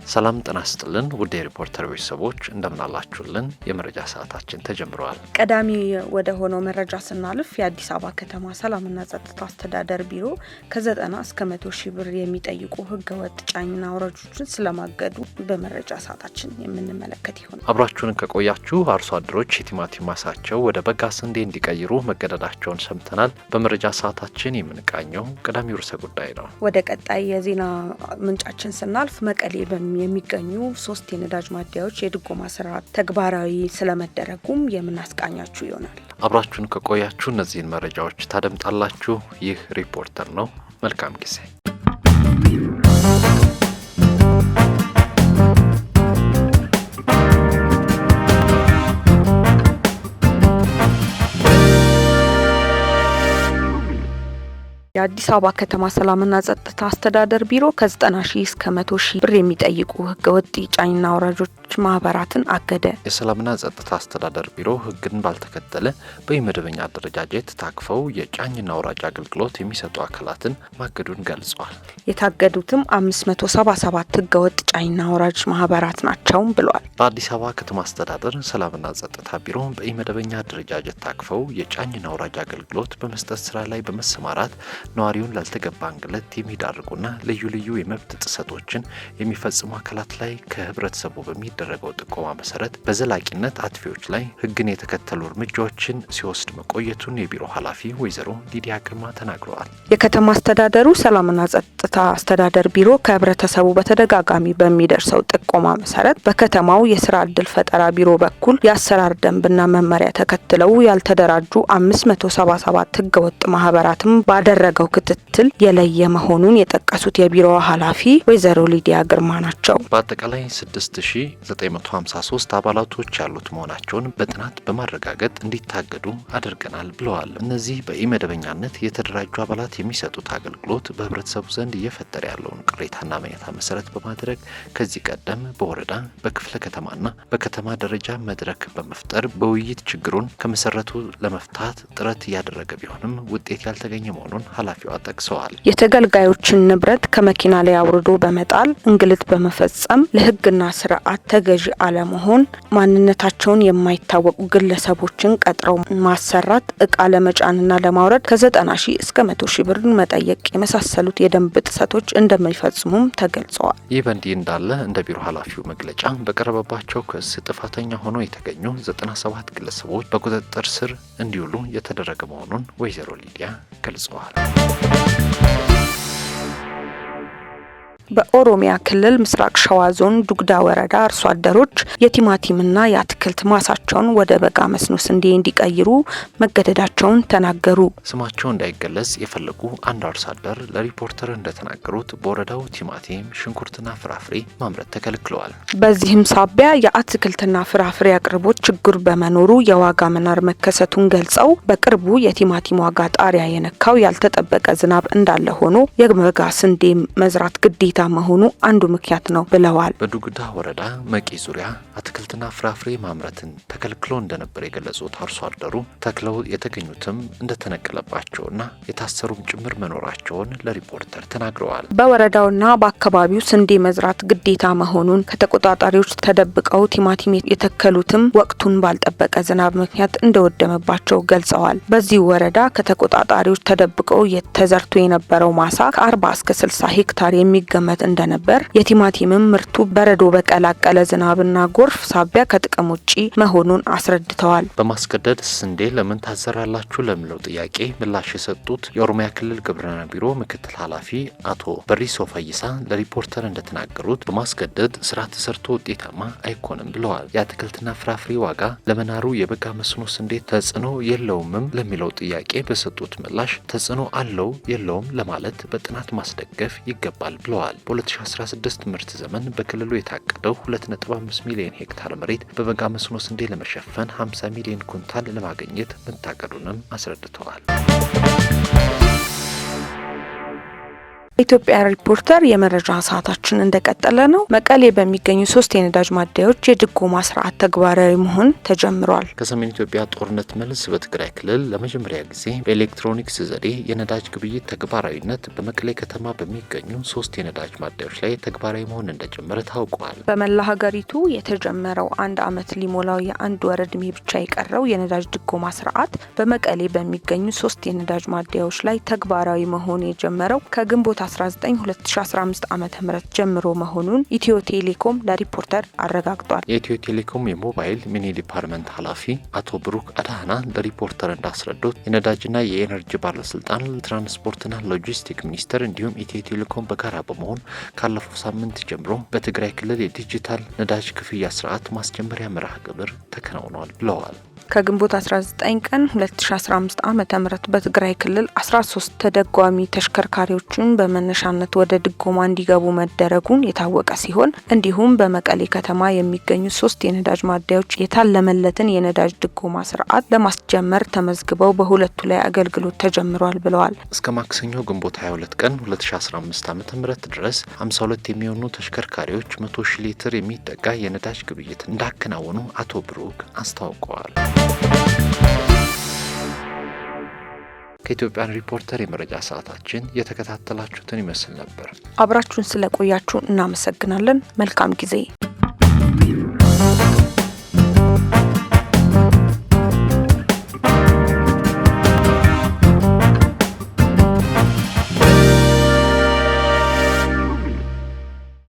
ሰላም ጤና ይስጥልን ውድ የሪፖርተር ቤተሰቦች እንደምን አላችሁልን? የመረጃ ሰዓታችን ተጀምሯል። ቀዳሚ ወደ ሆነው መረጃ ስናልፍ የአዲስ አበባ ከተማ ሰላምና ጸጥታ አስተዳደር ቢሮ ከ90 እስከ 100 ሺህ ብር የሚጠይቁ ህገወጥ ጫኝና አውራጆችን ስለማገዱ በመረጃ ሰዓታችን የምንመለከት ይሆናል። አብራችሁን ከቆያችሁ አርሶ አደሮች የቲማቲም ማሳቸው ወደ በጋ ስንዴ እንዲቀይሩ መገደዳቸውን ሰምተናል። በመረጃ ሰዓታችን የምንቃኘው ቀዳሚው ርዕሰ ጉዳይ ነው። ወደ ቀጣይ የዜና ምንጫችን ስናልፍ መቀሌ የሚገኙ 3 የነዳጅ ማደያዎች የድጎማ ስርዓት ተግባራዊ ስለመደረጉም የምናስቃኛችሁ ይሆናል። አብራችሁን ከቆያችሁ እነዚህን መረጃዎች ታደምጣላችሁ። ይህ ሪፖርተር ነው። መልካም ጊዜ። የአዲስ አበባ ከተማ ሰላምና ጸጥታ አስተዳደር ቢሮ ከ90 ሺህ እስከ 100 ሺህ ብር የሚጠይቁ ህገወጥ ጫኝና አውራጆች ማህበራትን አገደ። የሰላምና ጸጥታ አስተዳደር ቢሮ ህግን ባልተከተለ በመደበኛ አደረጃጀት ታቅፈው የጫኝና አውራጅ አገልግሎት የሚሰጡ አካላትን ማገዱን ገልጿል። የታገዱትም 577 ህገወጥ ጫኝና አውራጅ ማህበራት ናቸው ብሏል። በአዲስ አበባ ከተማ አስተዳደር ሰላምና ጸጥታ ቢሮ በመደበኛ አደረጃጀት ታቅፈው የጫኝና አውራጅ አገልግሎት በመስጠት ስራ ላይ በመሰማራት ነዋሪውን ላልተገባ እንግልት የሚዳርጉና ልዩ ልዩ የመብት ጥሰቶችን የሚፈጽሙ አካላት ላይ ከህብረተሰቡ በሚደረገው ጥቆማ መሰረት በዘላቂነት አጥፊዎች ላይ ህግን የተከተሉ እርምጃዎችን ሲወስድ መቆየቱን የቢሮ ኃላፊ ወይዘሮ ሊዲያ ግርማ ተናግረዋል። የከተማ አስተዳደሩ ሰላምና ጸጥታ አስተዳደር ቢሮ ከህብረተሰቡ በተደጋጋሚ በሚደርሰው ጥቆማ መሰረት በከተማው የስራ ዕድል ፈጠራ ቢሮ በኩል የአሰራር ደንብና መመሪያ ተከትለው ያልተደራጁ 577 ህገወጥ ማህበራትም ባደረገው ክትትል የለየ መሆኑን የጠቀሱት የቢሮ ኃላፊ ወይዘሮ ሊዲያ ግርማ ናቸው። በአጠቃላይ 6953 አባላቶች ያሉት መሆናቸውን በጥናት በማረጋገጥ እንዲታገዱ አድርገናል ብለዋል። እነዚህ በኢመደበኛነት የተደራጁ አባላት የሚሰጡት አገልግሎት በህብረተሰቡ ዘንድ እየፈጠረ ያለውን ቅሬታና አመኔታ መሰረት በማድረግ ከዚህ ቀደም በወረዳ በክፍለ ከተማና በከተማ ደረጃ መድረክ በመፍጠር በውይይት ችግሩን ከመሰረቱ ለመፍታት ጥረት እያደረገ ቢሆንም ውጤት ያልተገኘ መሆኑን ኃላፊዋ ጠቅሰዋል። የተገልጋዮችን ንብረት ከመኪና ላይ አውርዶ በመጣል እንግልት በመፈጸም ለህግና ስርዓት ተገዢ አለመሆን፣ ማንነታቸውን የማይታወቁ ግለሰቦችን ቀጥረው ማሰራት፣ እቃ ለመጫንና ለማውረድ ከ90 ሺህ እስከ 100 ሺህ ብር መጠየቅ የመሳሰሉት የደንብ ጥሰቶች እንደሚፈጽሙም ተገልጸዋል። ይህ በእንዲህ እንዳለ እንደ ቢሮ ኃላፊው መግለጫ በቀረበባቸው ክስ ጥፋተኛ ሆነው የተገኙ 97 ግለሰቦች በቁጥጥር ስር እንዲውሉ የተደረገ መሆኑን ወይዘሮ ሊዲያ ገልጸዋል። በኦሮሚያ ክልል ምስራቅ ሸዋ ዞን ዱግዳ ወረዳ አርሶ አደሮች የቲማቲምና የአትክልት ማሳቸውን ወደ በጋ መስኖ ስንዴ እንዲቀይሩ መገደዳቸውን ተናገሩ። ስማቸው እንዳይገለጽ የፈለጉ አንድ አርሶ አደር ለሪፖርተር እንደተናገሩት በወረዳው ቲማቲም፣ ሽንኩርትና ፍራፍሬ ማምረት ተከልክለዋል። በዚህም ሳቢያ የአትክልትና ፍራፍሬ አቅርቦት ችግር በመኖሩ የዋጋ መናር መከሰቱን ገልጸው በቅርቡ የቲማቲም ዋጋ ጣሪያ የነካው ያልተጠበቀ ዝናብ እንዳለ ሆኖ የበጋ ስንዴ መዝራት ግዴታ መሆኑ አንዱ ምክንያት ነው ብለዋል። በዱግዳ ወረዳ መቂ ዙሪያ አትክልትና ፍራፍሬ ማምረትን ተከልክሎ እንደነበር የገለጹት አርሶ አደሩ ተክለው የተገኙትም እንደተነቀለባቸውና የታሰሩም ጭምር መኖራቸውን ለሪፖርተር ተናግረዋል። በወረዳውና በአካባቢው ስንዴ መዝራት ግዴታ መሆኑን ከተቆጣጣሪዎች ተደብቀው ቲማቲም የተከሉትም ወቅቱን ባልጠበቀ ዝናብ ምክንያት እንደወደመባቸው ገልጸዋል። በዚህ ወረዳ ከተቆጣጣሪዎች ተደብቀው ተዘርቶ የነበረው ማሳ ከ40 እስከ 60 ሄክታር የሚገመት እንደነበር፣ የቲማቲምም ምርቱ በረዶ በቀላቀለ ዝናብና ጎርፍ ሳቢያ ከጥቅም ውጪ መሆኑን አስረድተዋል። በማስገደድ ስንዴ ለምን ታዘራላችሁ ለሚለው ጥያቄ ምላሽ የሰጡት የኦሮሚያ ክልል ግብርና ቢሮ ምክትል ኃላፊ አቶ በሪሶ ፈይሳ ለሪፖርተር እንደተናገሩት በማስገደድ ስራ ተሰርቶ ውጤታማ አይኮንም ብለዋል። የአትክልትና ፍራፍሬ ዋጋ ለመናሩ የበጋ መስኖ ስንዴ ተጽዕኖ የለውምም ለሚለው ጥያቄ በሰጡት ምላሽ ተጽዕኖ አለው የለውም ለማለት በጥናት ማስደገፍ ይገባል ብለዋል። በ2016 ምርት ዘመን በክልሉ የታቀደው 2.5 ሚሊዮን ሄክታር መሬት በበጋ መስኖ ስንዴ ለመሸፈን 50 ሚሊዮን ኩንታል ለማግኘት መታቀዱንም አስረድተዋል። ኢትዮጵያ ሪፖርተር የመረጃ ሰዓታችን እንደቀጠለ ነው። መቀሌ በሚገኙ 3 የነዳጅ ማደያዎች የድጎማ ስርዓት ተግባራዊ መሆን ተጀምሯል። ከሰሜን ኢትዮጵያ ጦርነት መልስ በትግራይ ክልል ለመጀመሪያ ጊዜ በኤሌክትሮኒክስ ዘዴ የነዳጅ ግብይት ተግባራዊነት በመቀሌ ከተማ በሚገኙ 3 የነዳጅ ማደያዎች ላይ ተግባራዊ መሆን እንደጀመረ ታውቋል። በመላ ሀገሪቱ የተጀመረው 1 ዓመት ሊሞላው የ1 ወር ዕድሜ ብቻ የቀረው የነዳጅ ድጎማ ስርዓት በመቀሌ በሚገኙ 3 የነዳጅ ማደያዎች ላይ ተግባራዊ መሆን የጀመረው ከግንቦት 19 2015 ዓ.ም ጀምሮ መሆኑን ኢትዮ ቴሌኮም ለሪፖርተር አረጋግጧል። የኢትዮ ቴሌኮም የሞባይል ሚኒ ዲፓርትመንት ኃላፊ አቶ ብሩክ አዳህና ለሪፖርተር እንዳስረዱት የነዳጅና የኤነርጂ ባለስልጣን፣ ትራንስፖርትና ሎጂስቲክ ሚኒስቴር እንዲሁም ኢትዮ ቴሌኮም በጋራ በመሆን ካለፈው ሳምንት ጀምሮ በትግራይ ክልል የዲጂታል ነዳጅ ክፍያ ስርዓት ማስጀመሪያ መርሃ ግብር ተከናውኗል ብለዋል። ከግንቦት 19 ቀን 2015 ዓ.ም በትግራይ ክልል 13 ተደጓሚ ተሽከርካሪዎችን በመነሻነት ወደ ድጎማ እንዲገቡ መደረጉን የታወቀ ሲሆን እንዲሁም በመቀሌ ከተማ የሚገኙ 3 የነዳጅ ማደያዎች የታለመለትን የነዳጅ ድጎማ ስርዓት ለማስጀመር ተመዝግበው በሁለቱ ላይ አገልግሎት ተጀምሯል ብለዋል። እስከ ማክሰኞ ግንቦት 22 ቀን 2015 ዓ.ም ድረስ 52 የሚሆኑ ተሽከርካሪዎች 100 ሺህ ሊትር የሚጠጋ የነዳጅ ግብይት እንዳከናወኑ አቶ ብሩክ አስታውቀዋል። ከኢትዮጵያ ሪፖርተር የመረጃ ሰዓታችን የተከታተላችሁትን ይመስል ነበር። አብራችሁን ስለቆያችሁ እናመሰግናለን። መልካም ጊዜ።